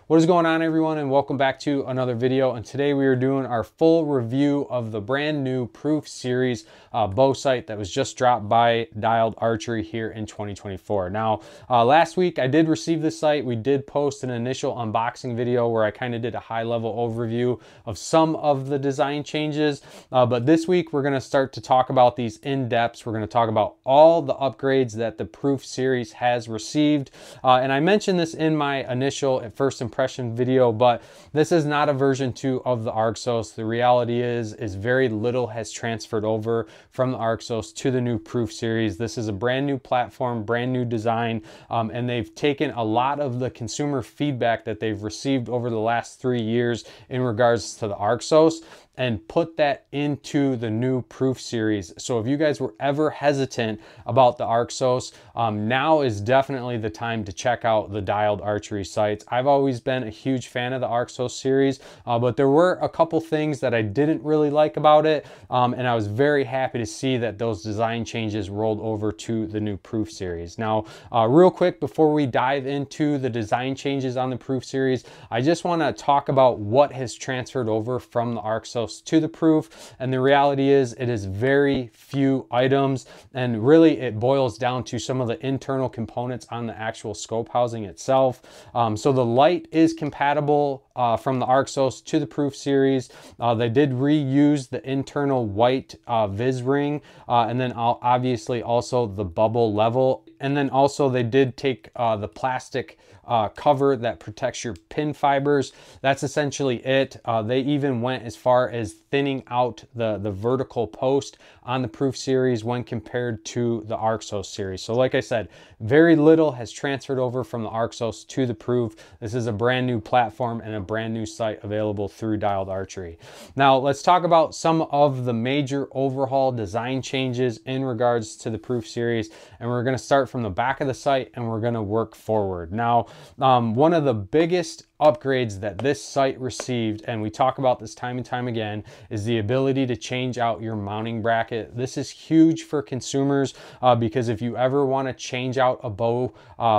What is going on, everyone, and welcome back to another video. And today we are doing our full review of the brand new PRÜF Series bow sight that was just dropped by Dialed Archery here in 2024. Now, last week I did receive this sight. We did post an initial unboxing video where I kind of did a high-level overview of some of the design changes. But this week we're going to start to talk about these in depth. We're going to talk about all the upgrades that the PRÜF Series has received. And I mentioned this in my initial first impression video, but this is not a version 2 of the Arxos. The reality is very little has transferred over from the Arxos to the new PRÜF Series. This is a brand new platform, brand new design, and they've taken a lot of the consumer feedback that they've received over the last 3 years in regards to the Arxos and put that into the new PRÜF Series. So if you guys were ever hesitant about the Arxos, now is definitely the time to check out the Dialed Archery sights. I've always been a huge fan of the Arxos series, but there were a couple things that I didn't really like about it, and I was very happy to see that those design changes rolled over to the new PRÜF Series. Now, real quick, before we dive into the design changes on the PRÜF Series, I just want to talk about what has transferred over from the Arxos to the PRÜF, and the reality is it is very few items, and really it boils down to some of the internal components on the actual scope housing itself. So the light is compatible from the Arxos to the PRÜF Series. They did reuse the internal white vis ring, and then obviously also the bubble level, and then also they did take the plastic cover that protects your pin fibers. That's essentially it. They even went as far as thinning out the vertical post on the PRÜF Series when compared to the Arxos series. So like I said, very little has transferred over from the Arxos to the PRÜF. This is a brand new platform and a brand new sight available through Dialed Archery. Now let's talk about some of the major overhaul design changes in regards to the PRÜF Series, and we're going to start from the back of the sight and we're going to work forward. Now, one of the biggest upgrades that this sight received, and we talk about this time and time again, is the ability to change out your mounting bracket. This is huge for consumers because if you ever want to change out a bow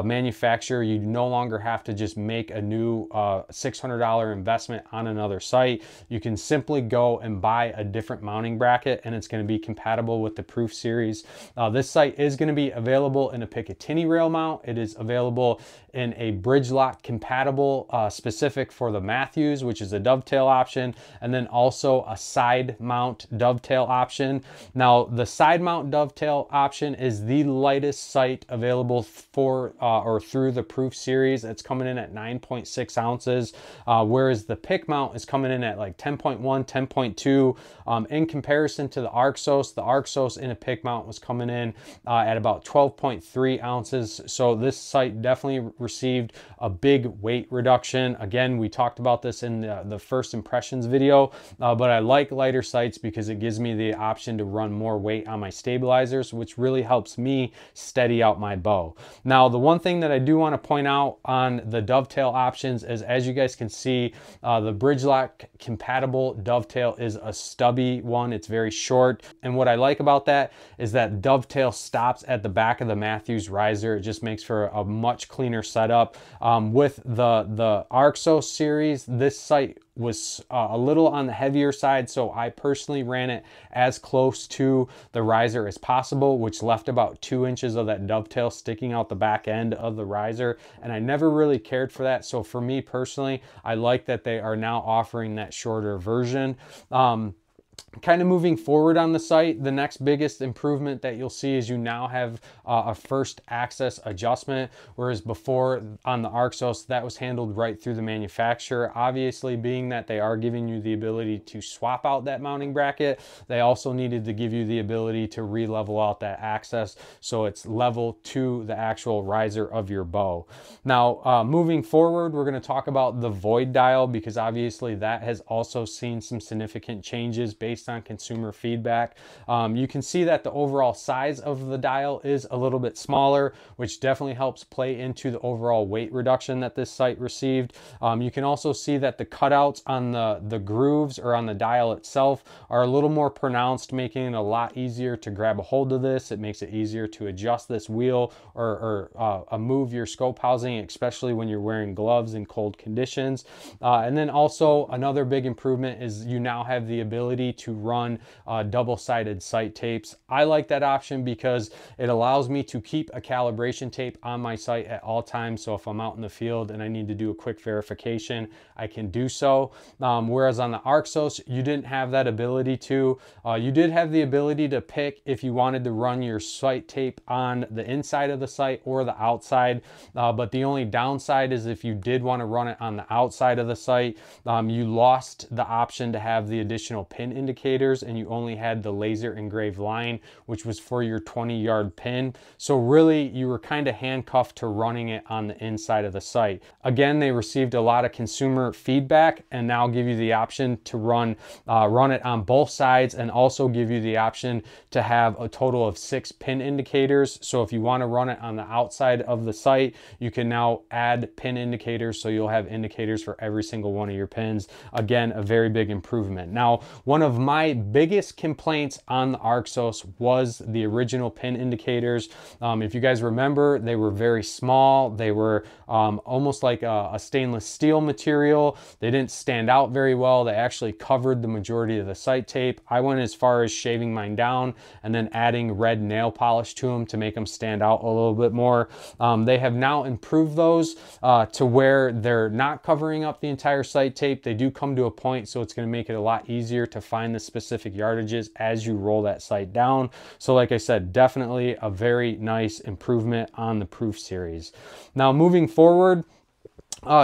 manufacturer, you no longer have to just make a new $600 investment on another sight. You can simply go and buy a different mounting bracket and it's going to be compatible with the PRÜF Series. This sight is going to be available in a Picatinny rail mount. It is available in a bridge lock compatible specific for the Matthews, which is a dovetail option, and then also a side mount dovetail option. Now, the side mount dovetail option is the lightest sight available for or through the PRÜF Series. It's coming in at 9.6 ounces, whereas the pick mount is coming in at like 10.1, 10.2. In comparison to the Arxos in a pick mount was coming in at about 12.3 ounces. So this sight definitely received a big weight reduction. Again, we talked about this in the first impressions video, but I like lighter sights because it gives me the option to run more weight on my stabilizers, which really helps me steady out my bow. Now, the one thing that I do want to point out on the dovetail options is, as you guys can see, the bridge lock compatible dovetail is a stubby one. It's very short, and what I like about that is that dovetail stops at the back of the Matthews riser. It just makes for a much cleaner setup. With the Arxos series, this sight was a little on the heavier side, so I personally ran it as close to the riser as possible, which left about 2 inches of that dovetail sticking out the back end of the riser, and I never really cared for that. So for me personally, I like that they are now offering that shorter version. Kind of moving forward on the sight, the next biggest improvement that you'll see is you now have a first access adjustment, whereas before on the Arxos that was handled right through the manufacturer. Obviously, being that they are giving you the ability to swap out that mounting bracket, they also needed to give you the ability to re-level out that access so it's level to the actual riser of your bow. Now, moving forward, we're going to talk about the void dial, because obviously that has also seen some significant changes based on consumer feedback. You can see that the overall size of the dial is a little bit smaller, which definitely helps play into the overall weight reduction that this sight received. You can also see that the cutouts on the grooves or on the dial itself are a little more pronounced, making it a lot easier to grab a hold of this. It makes it easier to adjust this wheel or move your scope housing, especially when you're wearing gloves in cold conditions. And then also another big improvement is you now have the ability to run double-sided sight tapes. I like that option because it allows me to keep a calibration tape on my sight at all times. So if I'm out in the field and I need to do a quick verification, I can do so. Whereas on the Arxos, you didn't have that ability to. You did have the ability to pick if you wanted to run your sight tape on the inside of the sight or the outside. But the only downside is if you did want to run it on the outside of the sight, you lost the option to have the additional pin indicators, and you only had the laser engraved line, which was for your 20-yard pin. So really, you were kind of handcuffed to running it on the inside of the sight. Again, they received a lot of consumer feedback and now give you the option to run it on both sides, and also give you the option to have a total of 6 pin indicators. So if you want to run it on the outside of the sight, you can now add pin indicators, so you'll have indicators for every single one of your pins. Again, a very big improvement. Now, one of my biggest complaints on the Arxos was the original pin indicators. If you guys remember, they were very small. They were almost like a stainless steel material. They didn't stand out very well. They actually covered the majority of the sight tape. I went as far as shaving mine down and then adding red nail polish to them to make them stand out a little bit more. They have now improved those to where they're not covering up the entire sight tape. They do come to a point, so it's going to make it a lot easier to find the specific yardages as you roll that sight down. So like I said, definitely a very nice improvement on the PRÜF series. Now moving forward,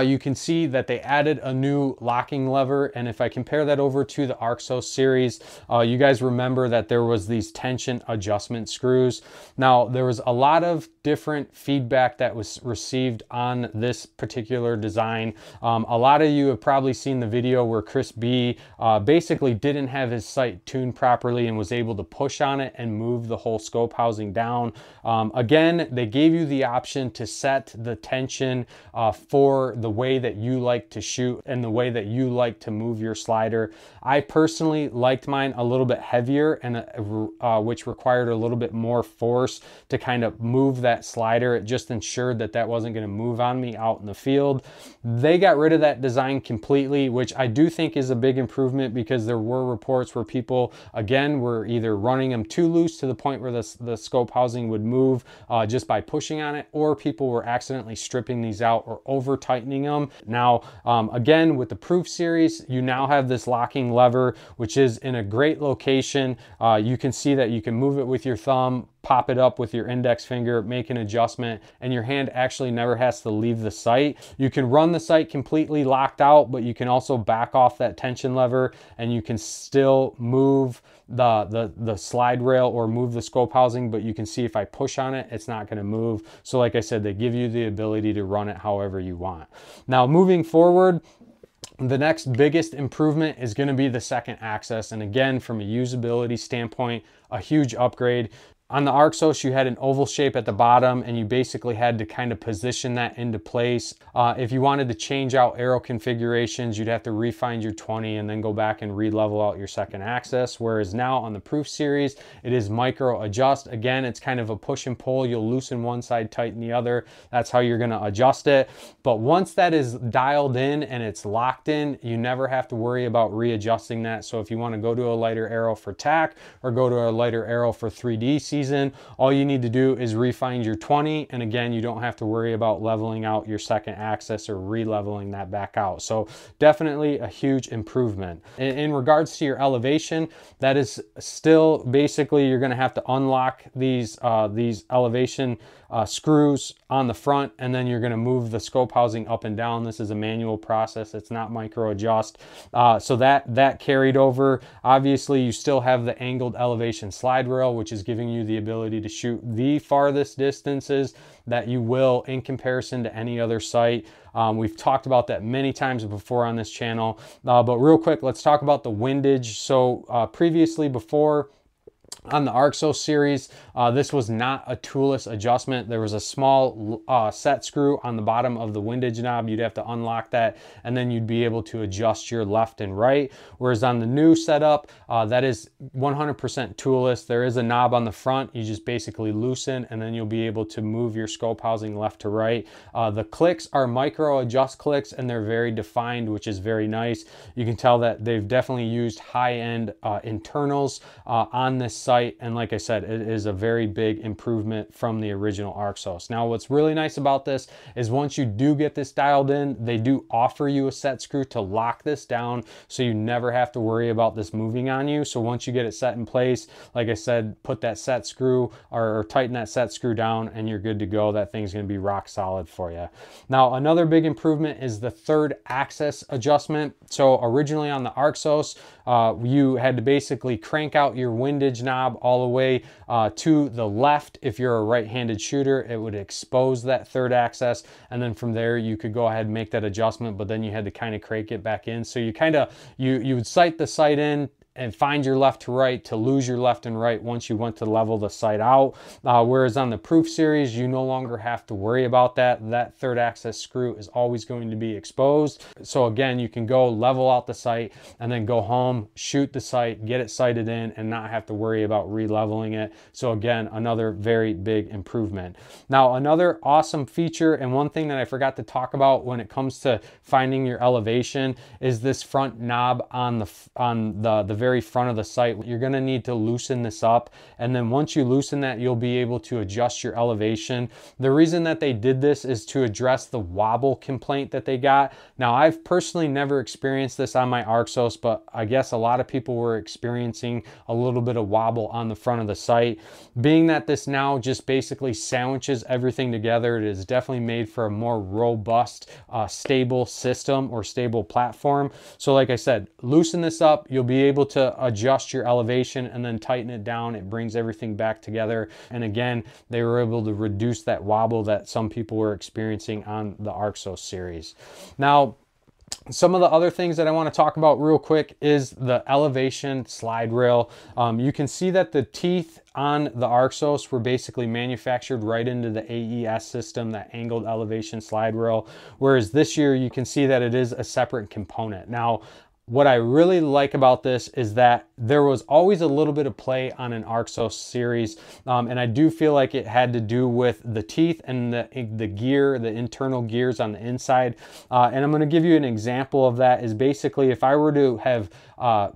you can see that they added a new locking lever, and if I compare that over to the Arxos series, you guys remember that there was these tension adjustment screws. Now, there was a lot of different feedback that was received on this particular design. A lot of you have probably seen the video where Chris B basically didn't have his sight tuned properly and was able to push on it and move the whole scope housing down. Again, they gave you the option to set the tension for the way that you like to shoot and the way that you like to move your slider. I personally liked mine a little bit heavier, and which required a little bit more force to kind of move that slider. It just ensured that that wasn't going to move on me out in the field. They got rid of that design completely, which I do think is a big improvement, because there were reports where people, again, were either running them too loose to the point where the scope housing would move just by pushing on it, or people were accidentally stripping these out or over tightening them. Now, again, with the PRÜF series, you now have this locking lever, which is in a great location. You can see that you can move it with your thumb, pop it up with your index finger, make an adjustment, and your hand actually never has to leave the sight. You can run the sight completely locked out, but you can also back off that tension lever, and you can still move the slide rail or move the scope housing, but you can see if I push on it, it's not going to move. So like I said, they give you the ability to run it however you want. Now, moving forward, the next biggest improvement is going to be the second axis, and again, from a usability standpoint, a huge upgrade. On the Arxos, you had an oval shape at the bottom, and you basically had to kind of position that into place. If you wanted to change out arrow configurations, you'd have to refind your 20 and then go back and re-level out your second axis. Whereas now on the PRÜF series, it is micro adjust. Again, it's kind of a push and pull. You'll loosen one side, tighten the other. That's how you're going to adjust it. But once that is dialed in and it's locked in, you never have to worry about readjusting that. So if you want to go to a lighter arrow for tack or go to a lighter arrow for 3D season, all you need to do is refine your 20, and again, you don't have to worry about leveling out your second axis or re-leveling that back out. So definitely a huge improvement. In regards to your elevation, that is still basically, you're going to have to unlock these elevation screws on the front, and then you're going to move the scope housing up and down. This is a manual process. It's not micro adjust. So that carried over. Obviously, you still have the angled elevation slide rail, which is giving you the ability to shoot the farthest distances that you will in comparison to any other sight. We've talked about that many times before on this channel, but real quick, let's talk about the windage. So previously, before on the Arxos series, this was not a toolless adjustment. There was a small set screw on the bottom of the windage knob. You'd have to unlock that, and then you'd be able to adjust your left and right. Whereas on the new setup, that is 100% toolless. There is a knob on the front. You just basically loosen, and then you'll be able to move your scope housing left to right. The clicks are micro adjust clicks, and they're very defined, which is very nice. You can tell that they've definitely used high-end internals on this site. And like I said, it is a very big improvement from the original Arxos. Now, what's really nice about this is once you do get this dialed in, they do offer you a set screw to lock this down, so you never have to worry about this moving on you. So once you get it set in place, like I said, put that set screw or tighten that set screw down, and you're good to go. That thing's going to be rock solid for you. Now, another big improvement is the third axis adjustment. So originally on the Arxos, you had to basically crank out your windage knob all the way to the left. If you're a right-handed shooter, it would expose that third axis, and then from there you could go ahead and make that adjustment, but then you had to kind of crank it back in. So you would sight the sight in and find your left to right to lose your left and right once you went to level the sight out. Whereas on the PRÜF series, you no longer have to worry about that. That third axis screw is always going to be exposed. So again, you can go level out the sight and then go home, shoot the sight, get it sighted in, and not have to worry about re-leveling it. So again, another very big improvement. Now, another awesome feature, and one thing that I forgot to talk about when it comes to finding your elevation, is this front knob on the very front of the sight. You're going to need to loosen this up, and then once you loosen that, you'll be able to adjust your elevation. The reason that they did this is to address the wobble complaint that they got. Now, I've personally never experienced this on my Arxos, but I guess a lot of people were experiencing a little bit of wobble on the front of the sight. Being that this now just basically sandwiches everything together, it is definitely made for a more robust, stable system or stable platform. So like I said, loosen this up, you'll be able to adjust your elevation, and then tighten it down. It brings everything back together. And again, they were able to reduce that wobble that some people were experiencing on the Arxos series. Now, some of the other things that I want to talk about real quick is the elevation slide rail. You can see that the teeth on the Arxos were basically manufactured right into the AES system, that angled elevation slide rail, whereas this year you can see that it is a separate component. Now, what I really like about this is that there was always a little bit of play on an Arxos series, and I do feel like it had to do with the teeth and the gear, the internal gears on the inside. And I'm going to give you an example of that. Is basically if I were to have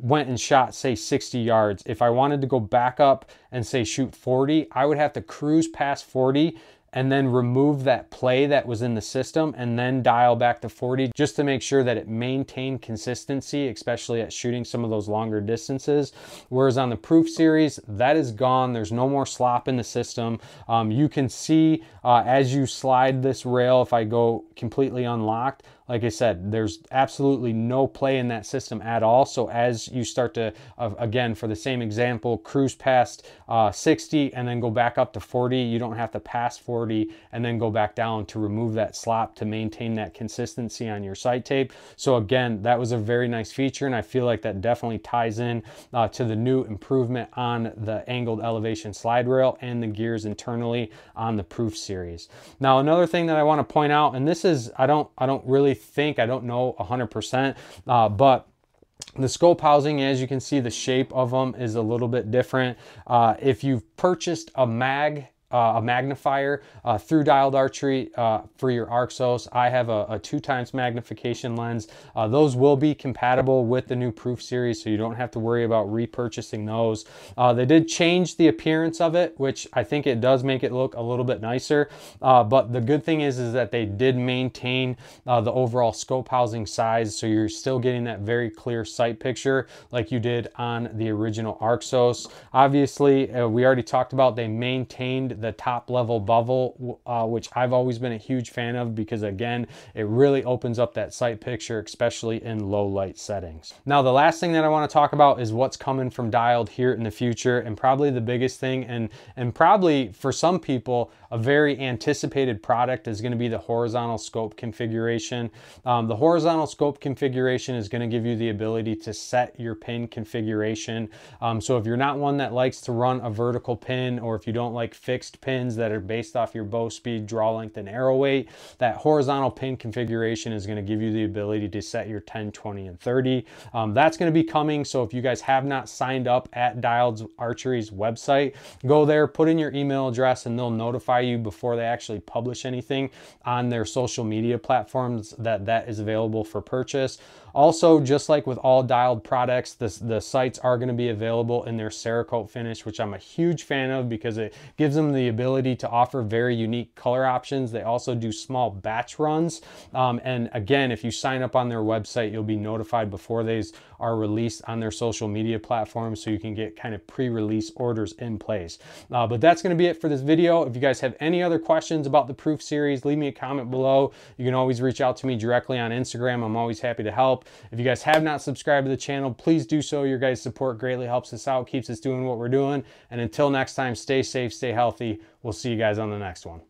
went and shot, say, 60 yards, if I wanted to go back up and say shoot 40, I would have to cruise past 40 and then remove that play that was in the system and then dial back to 40 just to make sure that it maintained consistency, especially at shooting some of those longer distances. Whereas on the PRÜF series, that is gone. There's no more slop in the system. You can see as you slide this rail, if I go completely unlocked, like I said, there's absolutely no play in that system at all. So as you start to, again, for the same example, cruise past 60 and then go back up to 40, you don't have to pass 40 and then go back down to remove that slop to maintain that consistency on your sight tape. So again, that was a very nice feature, and I feel like that definitely ties in to the new improvement on the angled elevation slide rail and the gears internally on the PRÜF series. Now, another thing that I want to point out, and this is, I don't really think, I don't know 100%, but the scope housing, as you can see, the shape of them is a little bit different. If you've purchased a magnifier through Dialed Archery for your Arxos, I have a 2x magnification lens. Those will be compatible with the new PRÜF series, so you don't have to worry about repurchasing those. They did change the appearance of it, which I think it does make it look a little bit nicer. But the good thing is that they did maintain the overall scope housing size, so you're still getting that very clear sight picture like you did on the original Arxos. Obviously, we already talked about they maintained the top level bevel, which I've always been a huge fan of because again, it really opens up that sight picture, especially in low light settings. Now, the last thing that I want to talk about is what's coming from Dialed here in the future, and probably the biggest thing, and probably for some people, a very anticipated product is going to be the horizontal scope configuration. The horizontal scope configuration is going to give you the ability to set your pin configuration. So if you're not one that likes to run a vertical pin, or if you don't like fixed pins that are based off your bow speed, draw length, and arrow weight, that horizontal pin configuration is going to give you the ability to set your 10, 20, and 30. That's going to be coming. So if you guys have not signed up at Dialed Archery's website, go there, put in your email address, and they'll notify you before they actually publish anything on their social media platforms that is available for purchase. Also, just like with all Dialed products, the sights are going to be available in their Cerakote finish, which I'm a huge fan of because it gives them the ability to offer very unique color options. They also do small batch runs. And again, if you sign up on their website, you'll be notified before these are released on their social media platforms, so you can get kind of pre-release orders in place. But that's going to be it for this video. If you guys have any other questions about the PRÜF series, leave me a comment below. You can always reach out to me directly on Instagram. I'm always happy to help. If you guys have not subscribed to the channel, please do so. Your guys' support greatly helps us out, keeps us doing what we're doing. And until next time, stay safe, stay healthy. We'll see you guys on the next one.